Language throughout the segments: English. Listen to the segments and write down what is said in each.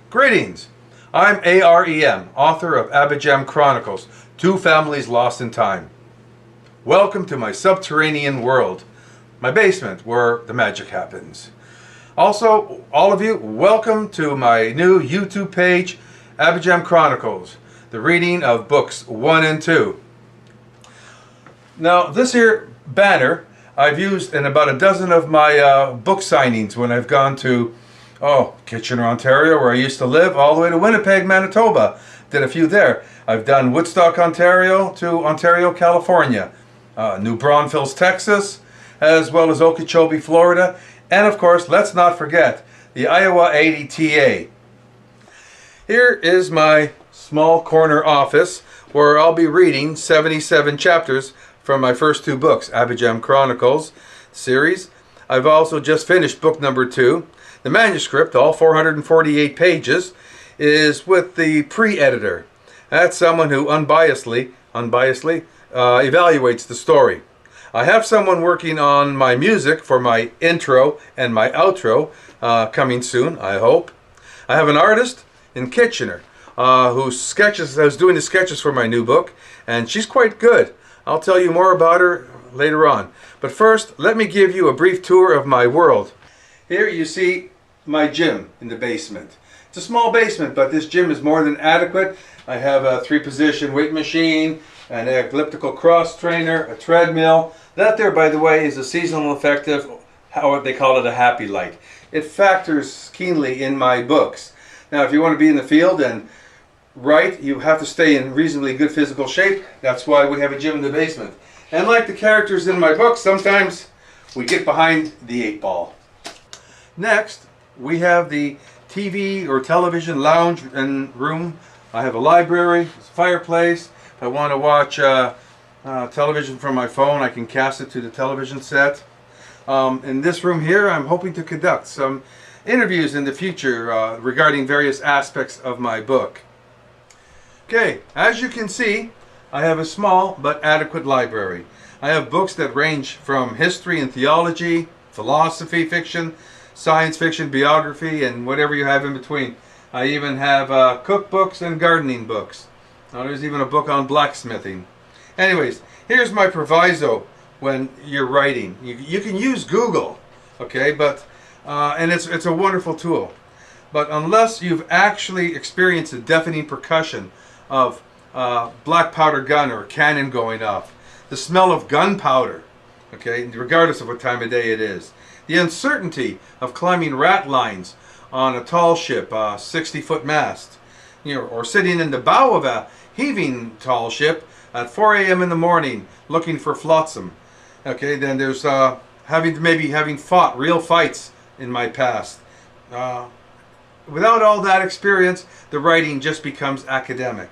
Greetings! I'm AREM, author of ABAJAM Chronicles, Two Families Lost in Time. Welcome to my subterranean world, my basement where the magic happens. Also, all of you, welcome to my new YouTube page, ABAJAM Chronicles, the reading of books 1 and 2. Now, this here banner I've used in about a dozen of my book signings when I've gone to Kitchener, Ontario, where I used to live, all the way to Winnipeg, Manitoba. Did a few there. I've done Woodstock, Ontario to Ontario, California, New Braunfels, Texas, as well as Okeechobee, Florida, and of course, let's not forget, the Iowa 80TA. Here is my small corner office where I'll be reading 77 chapters from my first two books, ABAJAM Chronicles series. I've also just finished book number 2. The manuscript, all 448 pages, is with the pre-editor. That's someone who unbiasedly evaluates the story. I have someone working on my music for my intro and my outro coming soon, I hope. I have an artist in Kitchener who's doing the sketches for my new book, and she's quite good. I'll tell you more about her later on. But first, let me give you a brief tour of my world. Here you see my gym in the basement. It's a small basement, but this gym is more than adequate. I have a 3-position weight machine, an elliptical cross trainer, a treadmill. That there, by the way, is a seasonal effective, how they call it, a happy light. It factors keenly in my books. Now, if you want to be in the field and write, you have to stay in reasonably good physical shape. That's why we have a gym in the basement. And like the characters in my books, sometimes we get behind the 8 ball. Next, we have the TV or television lounge and room. I have a library, a fireplace. If I want to watch television from my phone, I can cast it to the television set. In this room here, I'm hoping to conduct some interviews in the future regarding various aspects of my book. Okay, as you can see, I have a small but adequate library. I have books that range from history and theology, philosophy, fiction, science fiction, biography, and whatever you have in between. I even have cookbooks and gardening books. There's even a book on blacksmithing. Anyways, here's my proviso when you're writing. You can use Google, okay, but and it's a wonderful tool. But unless you've actually experienced the deafening percussion of black powder gun or cannon going off, the smell of gunpowder, okay, regardless of what time of day it is, the uncertainty of climbing rat lines on a tall ship, 60-foot mast, or sitting in the bow of a heaving tall ship at 4 a.m. in the morning looking for flotsam. Okay, then there's having fought real fights in my past. Without all that experience, the writing just becomes academic.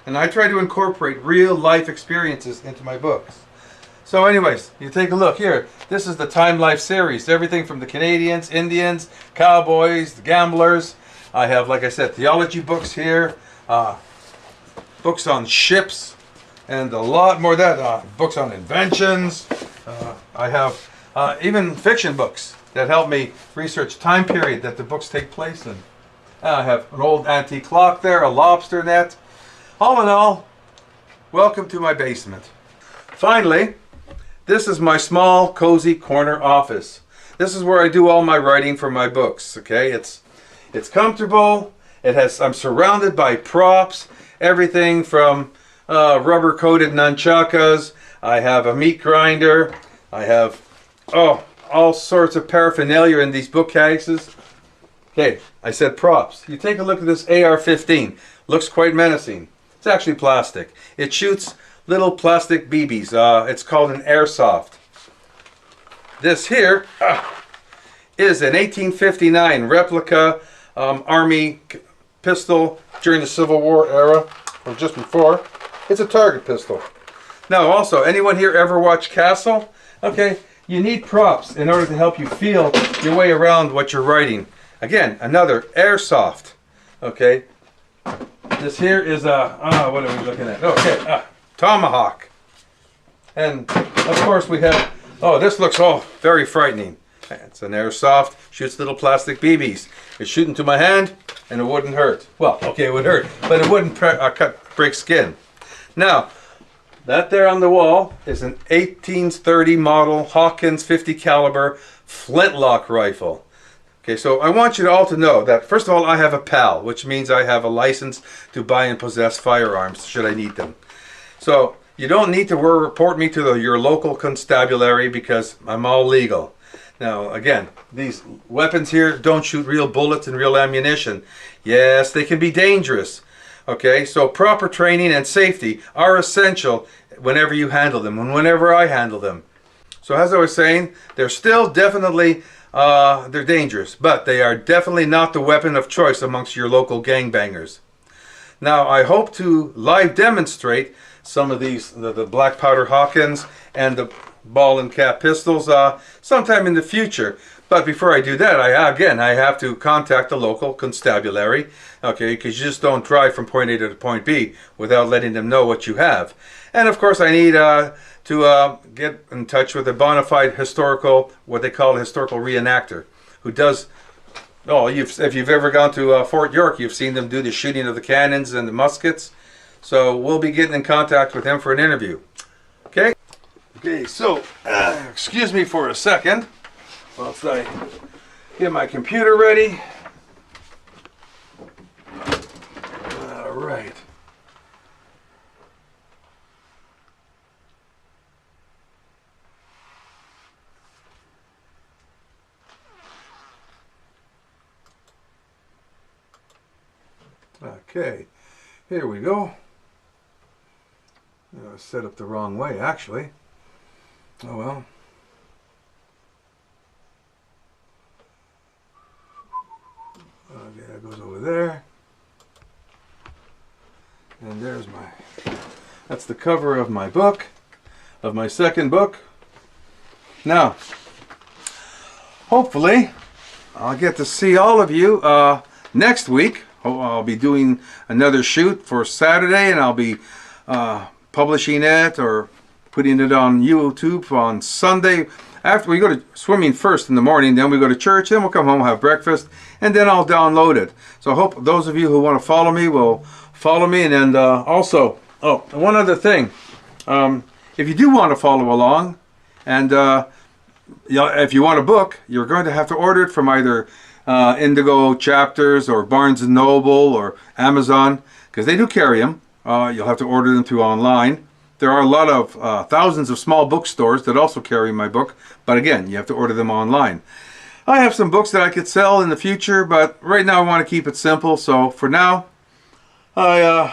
And I try to incorporate real life experiences into my books. So anyways, you take a look here. This is the Time Life series. Everything from the Canadians, Indians, cowboys, the gamblers. I have, like I said, theology books here, books on ships, and a lot more of that. Books on inventions. I have even fiction books that help me research time period that the books take place in. I have an old antique clock there, a lobster net. All in all, welcome to my basement. Finally, this is my small, cozy corner office. This is where I do all my writing for my books. Okay, it's comfortable. I'm surrounded by props, everything from rubber-coated nunchakas. I have a meat grinder. I have all sorts of paraphernalia in these bookcases. Okay, I said props. You take a look at this AR-15. Looks quite menacing. It's actually plastic. It shoots little plastic BBs. It's called an airsoft. This here is an 1859 replica Army pistol during the Civil War era, or just before. It's a target pistol. Now also, anyone here ever watch Castle? Okay, you need props in order to help you feel your way around what you're writing. Again, another airsoft. Okay, this here is a, what are we looking at? Okay, tomahawk. And of course we have, oh, this looks very frightening. It's an airsoft, shoots little plastic BBs. It's shooting to my hand and it wouldn't hurt. Well, okay, it would hurt, but it wouldn't break skin. Now, that there on the wall is an 1830 model Hawkins 50 caliber flintlock rifle. Okay, so I want you all to know that, first of all, I have a PAL, which means I have a license to buy and possess firearms should I need them. So you don't need to report me to your local constabulary because I'm all legal. Now, again, these weapons here don't shoot real bullets and real ammunition. Yes, they can be dangerous. Okay, so proper training and safety are essential whenever you handle them and whenever I handle them. So as I was saying, they're still definitely they're dangerous, but they are definitely not the weapon of choice amongst your local gangbangers. Now, I hope to live demonstrate some of these, the black powder Hawkins and the ball and cap pistols sometime in the future. But before I do that, I have to contact the local constabulary, okay, because you just don't drive from point A to point B without letting them know what you have. And of course I need to get in touch with a bona fide historical, what they call a historical reenactor, who does, if you've ever gone to Fort York, you've seen them do the shooting of the cannons and the muskets. So we'll be getting in contact with him for an interview. Okay? Okay, so, excuse me for a second whilst I get my computer ready. All right. Okay, here we go. Set up the wrong way, actually. Oh well. Okay, that goes over there. And there's that's the cover of my book, of my second book. Now, hopefully, I'll get to see all of you next week. I'll be doing another shoot for Saturday, and I'll be publishing it or putting it on YouTube on Sunday. After we go to swimming first in the morning, then we go to church, then we'll come home, have breakfast, and then I'll download it. So I hope those of you who want to follow me will follow me. And also, one other thing. If you do want to follow along, and if you want a book, you're going to have to order it from either Indigo Chapters or Barnes & Noble or Amazon, because they do carry them. You'll have to order them through online. There are a lot of thousands of small bookstores that also carry my book, but again, you have to order them online. I have some books that I could sell in the future, but right now I want to keep it simple. So for now, I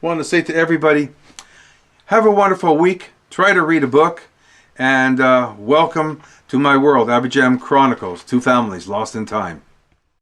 want to say to everybody, have a wonderful week. Try to read a book, and welcome to my world, ABAJAM Chronicles, Two Families Lost in Time.